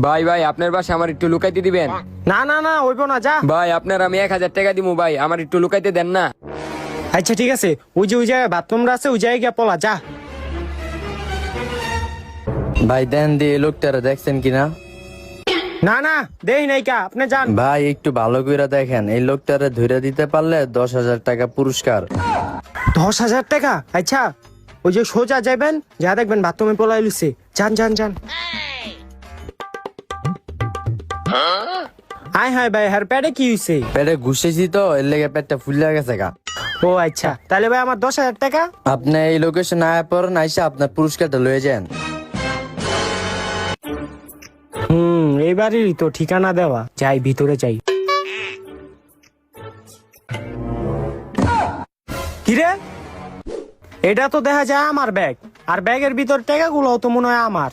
ভাই ভাই আপনার বাসা আমার একটু লুকাইতে দিবেন। না না না হইব না, যা। ভাই আপনার আমি 1000 টাকা দিবো ভাই, আমার একটু লুকাইতে দেন না। আচ্ছা ঠিক আছে, ওই জায়গায় বাথরুমটা আছে, ওই জায়গায় গিয়া পলা, যা। ভাই দেন দিয়ে লোকটারা দেখছেন কিনা? না না দেই নাই কা, আপনি যান। ভাই একটু ভালো করে দেখেন, এই লোকটারে ধরে দিতে পারলে 10,000 টাকা পুরস্কার। 10,000 টাকা? আচ্ছা, ওই যে সোজা যাবেন, যা দেখবেন বাথরুমে পলাই লুছে, যান যান যান। আয় হায় ভাই, হার প্যাডে কি হইছে? পেটে ঘুষেছি তো, এর লেগে পেটটা ফুলে গেছে গা। ও আচ্ছা, তাহলে ভাই আমার 10,000 টাকা। আপনি এই লোকেশনে আয়া পড়েন, আইসা আপনার পুরস্কারটা লয়ে যান। এইবারই তো ঠিকানা দেওয়া, যাই ভিতরে যাই। কিরে, এটা তো দেখা যায় আমার ব্যাগ, আর ব্যাগের ভিতর টাকাগুলো তো মনে হয় আমার।